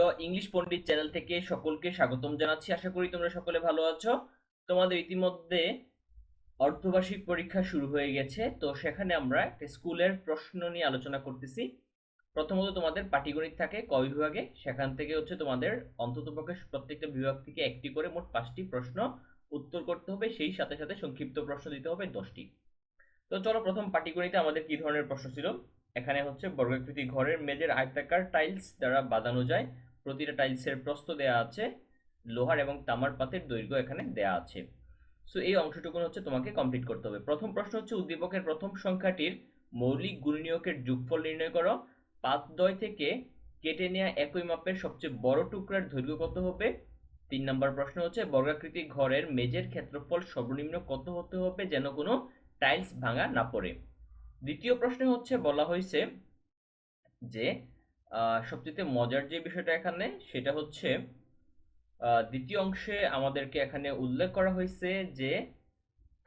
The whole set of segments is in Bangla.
দ্য ইংলিশ পণ্ডিত চ্যানেল থেকে সকলকে স্বাগতম জানাচ্ছি। আশা করি তোমরা সকলে ভালো আছো। তোমাদের ইতিমধ্যে অর্ধবার্ষিক পরীক্ষা শুরু হয়ে গেছে, তো সেখানে আমরা একটা স্কুলের প্রশ্ন নিয়ে আলোচনা করতেছি। প্রথমত তোমাদের পাটিগণিত থাকে ক বিভাগে, সেখান থেকে হচ্ছে তোমাদের অন্ততপক্ষে প্রত্যেকটা বিভাগ থেকে একটি করে মোট 5টি প্রশ্ন উত্তর করতে হবে, সেই সাথে সাথে সংক্ষিপ্ত প্রশ্ন দিতে হবে 10টি। তো চলো, প্রথম পাটিগণিতে আমাদের কি ধরনের প্রশ্ন ছিল। এখানে হচ্ছে বর্গাকৃতি ঘরের মেঝের আয়তাকার টাইলস দ্বারা বাঁধানো যায়, প্রতিটা টাইলসের প্রস্থ দেয়া আছে, লোহার এবং তামার পাতের দৈর্ঘ্য এখানে দেয়া আছে। সো এই অংশটুকু হচ্ছে তোমাকে কমপ্লিট করতে হবে। প্রথম প্রশ্ন হচ্ছে উদ্দীপকের প্রথম সংখ্যাটির মৌলিক গুণনীয়কের যোগফল নির্ণয় করো। পাতদ্বয় থেকে কেটে নেওয়া একই মাপের সবচেয়ে বড় টুকরার দৈর্ঘ্য কত হবে। 3 নম্বর প্রশ্ন হচ্ছে বর্গাকৃতি ঘরের মেঝের ক্ষেত্রফল সর্বনিম্ন কত হতে হবে যেন কোনো টাইলস ভাঙা না পড়ে। দ্বিতীয় প্রশ্নে হচ্ছে বলা হয়েছে যে সবচেয়ে মজার যে বিষয়টা এখানে সেটা হচ্ছে দ্বিতীয় অংশে আমাদেরকে এখানে উল্লেখ করা হয়েছে যে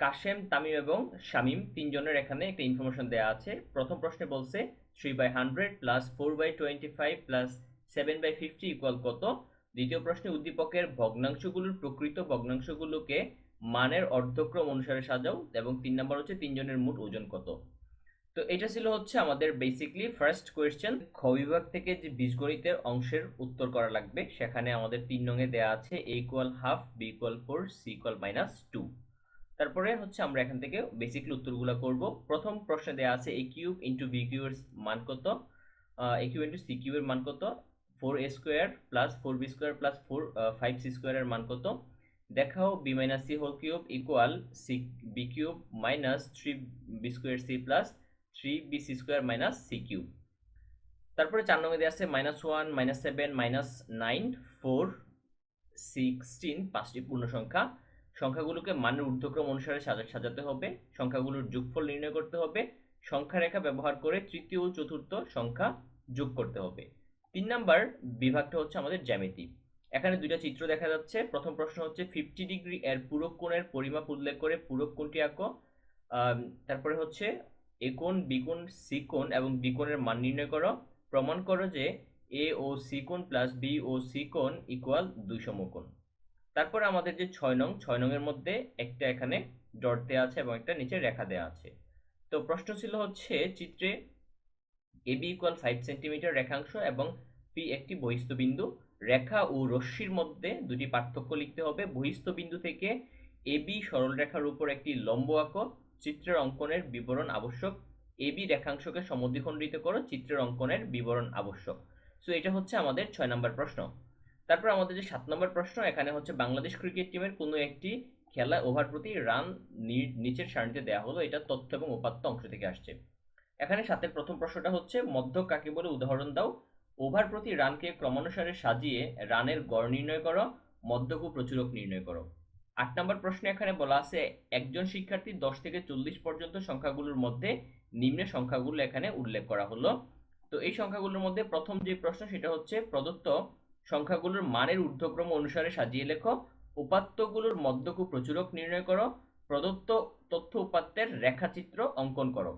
কাশেম, তামিম এবং শামীম তিনজনের এখানে একটা ইনফরমেশন দেওয়া আছে। প্রথম প্রশ্নে বলছে 3/100 প্লাস 4/25 প্লাস 7/50 ইকুয়াল কত। দ্বিতীয় প্রশ্নে উদ্দীপকের ভগ্নাংশগুলোর প্রকৃত ভগ্নাংশগুলোকে মানের অর্ধক্রম অনুসারে সাজাও, এবং 3 নম্বর হচ্ছে তিনজনের মোট ওজন কত। তো এটা ছিল হচ্ছে আমাদের বেসিকলি ফার্স্ট কোয়েশ্চেন। খ বিভাগ থেকে যে বীজগণিতের অংশের উত্তর করা লাগবে, সেখানে আমাদের 3 নঙে দেওয়া আছে a equal half, b equal 4, c equal -2। তারপরে হচ্ছে আমরা এখান থেকে বেসিকলি উত্তরগুলো করব। প্রথম প্রশ্নে দেওয়া আছে a cube into b cube এর মান কত, a cube into c cube এর মান কত, 4a square plus 4b square plus 5c square এর মান কত। দেখাও b minus c whole cube equal b cube minus 3b square c plus 3bc square minus c cube. তারপরে 4 নং দেওয়া আছে -1, -7, -9, 4, 16 5টি পূর্ণ সংখ্যা। সংখ্যাগুলোকে মানের ঊর্ধ্বক্রম অনুসারে সাজাতে হবে, সংখ্যাগুলোর যোগফল নির্ণয় করতে হবে, সংখ্যা রেখা ব্যবহার করে তৃতীয় ও চতুর্থ সংখ্যা যোগ করতে হবে। 3 নম্বর বিভাগটা হচ্ছে আমাদের জ্যামিতি। এখানে দুইটা চিত্র দেখা যাচ্ছে। প্রথম প্রশ্ন হচ্ছে 50 ডিগ্রি এর পূরক কোণের পরিমাপ উল্লেখ করে পূরক কোণটি আঁকো। তারপরে হচ্ছে এ কোণ, বি কোণ, সি কোণ এবং ডি কোণের মান নির্ণয় করো। প্রমাণ করো যে এ ও সি কোণ প্লাস বি ও সি কোণ ইকুয়াল 2 সমকোণ। তারপরে আমাদের যে 6 নং এর মধ্যে একটা এখানে ডট দেওয়া আছে এবং একটা নিচে রেখা দেওয়া আছে। তো প্রশ্ন ছিল হচ্ছে চিত্রে এবি ইকুয়াল 5 সেন্টিমিটার রেখাংশ এবং পি একটি বহিস্থ বিন্দু। রেখা ও রশ্মির মধ্যে দুটি পার্থক্য লিখতে হবে। বহিস্থ বিন্দু থেকে এবি সরলরেখার উপর একটি লম্ব আঁকো, চিত্রের অঙ্কনের বিবরণ আবশ্যক। এবি রেখাংশকে সমদ্বিখণ্ডিত করো, চিত্রের অঙ্কনের বিবরণ আবশ্যক। সো এটা হচ্ছে আমাদের 6 নম্বর প্রশ্ন। তারপর আমাদের যে 7 নম্বর প্রশ্ন, এখানে হচ্ছে বাংলাদেশ ক্রিকেট টিমের কোনো একটি খেলা ওভার প্রতি রান নিচের সারণীতে দেওয়া হলো। এটা তথ্য এবং উপাত্ত অংশ থেকে আসছে। এখানে সাথের প্রথম প্রশ্নটা হচ্ছে মধ্যক কাকে বলে উদাহরণ দাও। ওভার প্রতি রানকে ক্রমানুসারে সাজিয়ে রানের গড় নির্ণয় করো, মধ্যক ও প্রচুরক নির্ণয় করো। 8 নম্বর প্রশ্নে এখানে বলা আছে একজন শিক্ষার্থী 10 থেকে 40 পর্যন্ত সংখ্যাগুলোর মধ্যে নিম্নের সংখ্যাগুলো এখানে উল্লেখ করা হলো। তো এই সংখ্যাগুলোর মধ্যে প্রথম যে প্রশ্ন সেটা হচ্ছে প্রদত্ত সংখ্যাগুলোর মানের ঊর্ধ্বক্রম অনুসারে সাজিয়ে লেখো, উপাত্তগুলোর মধ্যক ও প্রচুরক নির্ণয় করো, প্রদত্ত তথ্য উপাত্তের রেখাচিত্র অঙ্কন করো।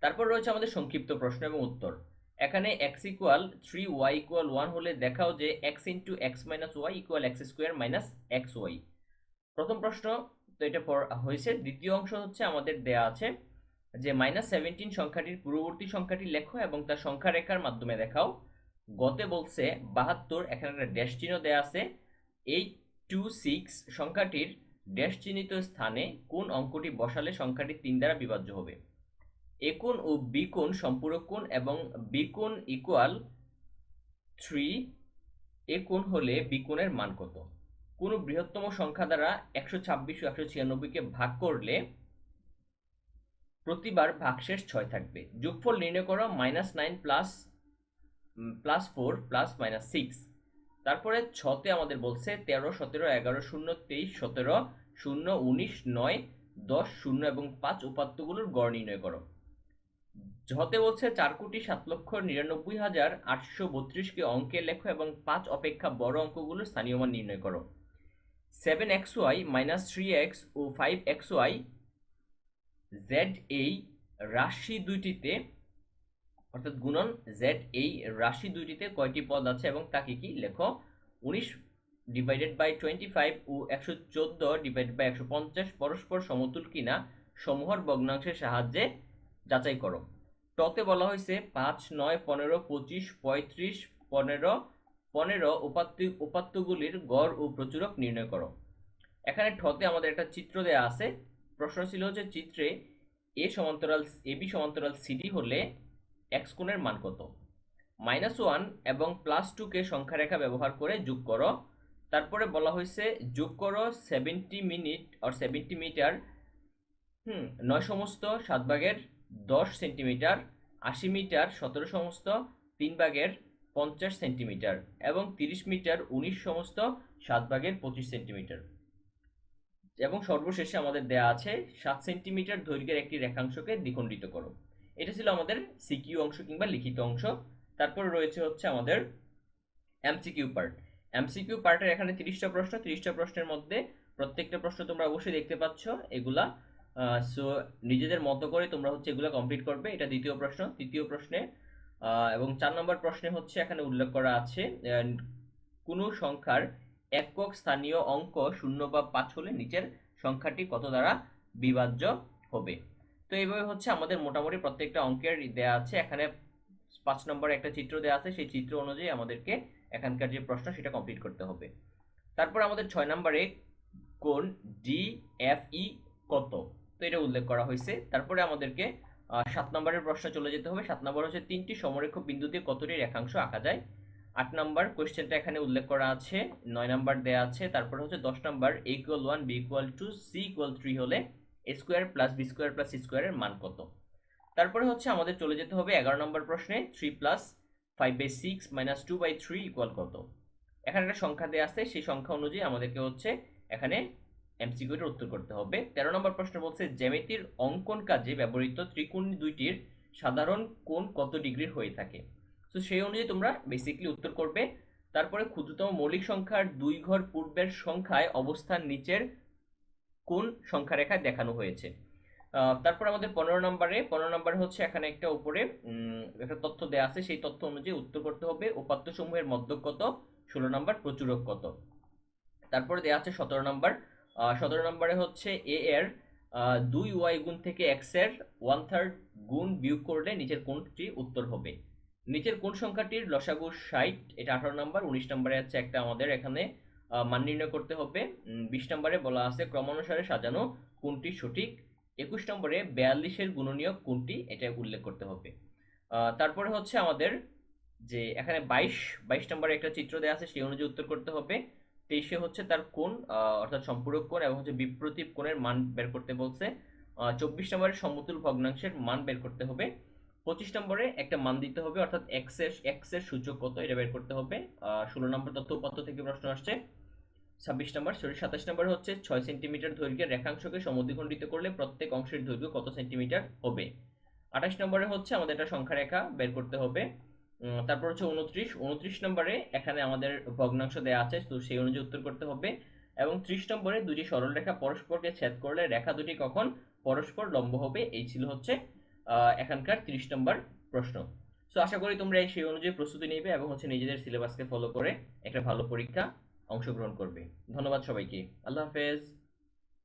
তারপর রয়েছে আমাদের সংক্ষিপ্ত প্রশ্ন এবং উত্তর। এখানে x ইকুয়াল 3, y ইকুয়াল 1 হলে দেখাও যে x into x minus y equal x square minus x y. প্রথম প্রশ্ন তো এটা হয়েছে। দ্বিতীয় অংশ হচ্ছে আমাদের দেয়া আছে যে -17 সংখ্যাটির পূর্ববর্তী সংখ্যাটি লেখো এবং তার সংখ্যা রেখার মাধ্যমে দেখাও। গতে বলছে 72, এখানে একটা ড্যাশ চিহ্ন দেয়া আছে। 826 সংখ্যাটির ড্যাশ চিহ্নিত স্থানে কোন অঙ্কটি বসালে সংখ্যাটি 3 দ্বারা বিভাজ্য হবে। এ কোণ ও বি কোণ সম্পূরক কোণ এবং বি কোণ ইকুয়াল 3, এ কোণ হলে বি কোণের মান কত। কোন বৃহত্তম সংখ্যা দ্বারা 126 ও 196 কে ভাগ করলে প্রতিবার ভাগশেষ 6 থাকবে। যোগফল নির্ণয় করো -9 +4 +-6। তারপরে 6তে আমাদের বলছে 13, 17, 11, 0, 23, 17, 0, 19, 9, 10, 0 এবং 5 উপাত্তগুলোর গড় নির্ণয় করো। হতে বলছে 4,99,99,832 কে অঙ্কে লেখো এবং 5 অপেক্ষা বড় অঙ্কগুলোর স্থানীয় মান নির্ণয় করো। 7xy -3x ও 5xy z এই রাশি দুইটিতে অর্থাৎ গুণন জেড এই রাশি দুইটিতে কয়টি পদ আছে এবং তা কি কি লেখো। 19 ডিভাইডেড বাই 25 ও 114 ডিভাইডেড বাই 150 পরস্পর সমতুল কিনা সমূহর ভগ্নাংশের সাহায্যে যাচাই করো। টতে বলা হয়েছে 5, 9, 15, 25, 35, 15 উপাত্তগুলির গড় ও প্রচুরক নির্ণয় করো। এখানে ঠতে আমাদের একটা চিত্র দেয়া আছে। প্রশ্ন ছিল যে চিত্রে এবি সমান্তরাল সিডি হলে এক্স কোণের মান কত। -1 এবং +2 কে সংখ্যা রেখা ব্যবহার করে যোগ করো। তারপরে বলা হয়েছে যোগ করো 70 মিনিট আর 70 মিটার 9 সমস্ত 7 ভাগের 10 সেন্টিমিটার, 80 মিটার 17 সমস্ত 3 ভাগের 50 সেন্টিমিটার এবং 30 মিটার 19 সমস্ত 7 ভাগের 25 সেন্টিমিটার। এবং সর্বশেষে আমাদের দেয়া আছে 7 সেন্টিমিটার দৈর্ঘ্যের একটি রেখাংশকে দ্বিখণ্ডিত করো। এটা ছিল আমাদের সিকিউ অংশ কিংবা লিখিত অংশ। তারপরে রয়েছে হচ্ছে আমাদের এমসিকিউ পার্ট। এমসিকিউ পার্টের এখানে 30টা প্রশ্ন, 30টা প্রশ্নের মধ্যে প্রত্যেকটা প্রশ্ন তোমরা অবশ্যই দেখতে পাচ্ছ এগুলা। সো নিজেদের মতো করে তোমরা হচ্ছে এগুলা কমপ্লিট করবে। এটা দ্বিতীয় প্রশ্ন। তৃতীয় প্রশ্নে এবং 4 নম্বর প্রশ্নে হচ্ছে এখানে উল্লেখ করা আছে কোনো সংখ্যার একক স্থানীয় অঙ্ক 0 বা 5 হলে নিচের সংখ্যাটি কত দ্বারা বিভাজ্য হবে। তো এইভাবে হচ্ছে আমাদের মোটামুটি প্রত্যেকটা অঙ্কের দেয়া আছে। এখানে 5 নম্বরে একটা চিত্র দেয়া আছে, সেই চিত্র অনুযায়ী আমাদেরকে এখানকার যে প্রশ্ন সেটা কমপ্লিট করতে হবে। তারপর আমাদের 6 নম্বরে কোণ ডিএফই কত, তো এটা উল্লেখ করা হয়েছে। তারপরে আমাদেরকে 7 নম্বরের প্রশ্নে চলে যেতে হবে। 7 নম্বর হচ্ছে 3টি সমরেখ বিন্দু দিয়ে কতটি রেখাংশ আঁকা যায়। 8 নম্বর কোশ্চেনটা এখানে উল্লেখ করা আছে। 9 নম্বর দেয়া আছে। তারপর হচ্ছে 10 নম্বর a = 1, b = 2, c = 3 হলে a square plus b square plus c স্কয়ারের মান কত। তারপরে হচ্ছে আমাদের চলে যেতে হবে 11 নম্বর প্রশ্নে 3 + 5/6 - 2/3 = কত। এখানে একটা সংখ্যা দেয়া আছে, সেই সংখ্যা অনুযায়ী আমাদেরকে হচ্ছে এখানে এমসিকিউর উত্তর করতে হবে। 13 নম্বর প্রশ্ন বলছে জ্যামিতির অঙ্কন কাজে ব্যবহৃত ত্রিকোণ দুইটির সাধারণ কোণ কত ডিগ্রির হয়ে থাকে। তো সেই অনুযায়ী তোমরা বেসিক্যালি উত্তর করবে। তারপরে ক্ষুদ্রতম মৌলিক সংখ্যার 2 ঘর পূর্বের সংখ্যায় অবস্থান নিচের কোন সংখ্যা রেখায় দেখানো হয়েছে। তারপর আমাদের 15 নম্বরে হচ্ছে এখানে একটা উপরে একটা তথ্য দেয়া আছে, সেই তথ্য অনুযায়ী উত্তর করতে হবে। উপাত্ত সমূহের মধ্যক কত। 16 নম্বর প্রচুরক কত। তারপরে দেয়া আছে 17 নম্বর। 17 নম্বরে হচ্ছে a এর 2y গুণ থেকে x এর 1/3 গুণ বিয়োগ করলে নিচের কোনটি উত্তর হবে। নিচের কোন সংখ্যাটির লসাগু 60, এটা 18 নম্বর। 19 নম্বরে আছে একটা আমাদের এখানে মান নির্ণয় করতে হবে। 20 নম্বরে বলা আছে ক্রমানুসারে সাজানো কোনটি সঠিক। 21 নম্বরে 42 এর গুণনীয়ক কোনটি, এটা উল্লেখ করতে হবে। তারপরে হচ্ছে আমাদের যে এখানে 22 নম্বরে একটা চিত্র দেয়া আছে, সেই অনুযায়ী উত্তর করতে হবে। 23 হচ্ছে তার কোণ অর্থাৎ সম্পূরক কোণ এবং হচ্ছে বিপ্রতীপ কোণের মান বের করতে বলছে। 24 নম্বরে সমতুল ভগ্নাংশের মান বের করতে হবে। 25 নম্বরে একটা মান দিতে হবে অর্থাৎ এক্স এর সূচক কত এটা বের করতে হবে। 16 নম্বর তথ্য উপাত্ত থেকে প্রশ্ন আসছে। 27 নম্বরে হচ্ছে 6 সেন্টিমিটার দৈর্ঘ্যের রেখাংশকে সমদ্বিখণ্ডিত করলে প্রত্যেক অংশের দৈর্ঘ্য কত সেন্টিমিটার হবে। 28 নম্বরে হচ্ছে আমাদের একটা সংখ্যা রেখা বের করতে হবে। তারপর হচ্ছে 29 নম্বরে এখানে আমাদের ভগ্নাংশ দেয়া আছে, তো সেই অনুযায়ী উত্তর করতে হবে। এবং 30 নম্বরে দুটি সরল রেখা পরস্পরকে ছেদ করলে রেখা দুটি কখন পরস্পর লম্ব হবে। এই ছিল হচ্ছে এখানকার 30 নম্বর প্রশ্ন। সো আশা করি তোমরা সেই অনুযায়ী প্রস্তুতি নেবে এবং হচ্ছে নিজেদের সিলেবাসকে ফলো করে একটা ভালো পরীক্ষা অংশগ্রহণ করবে। ধন্যবাদ সবাইকে। আল্লাহ হাফেজ।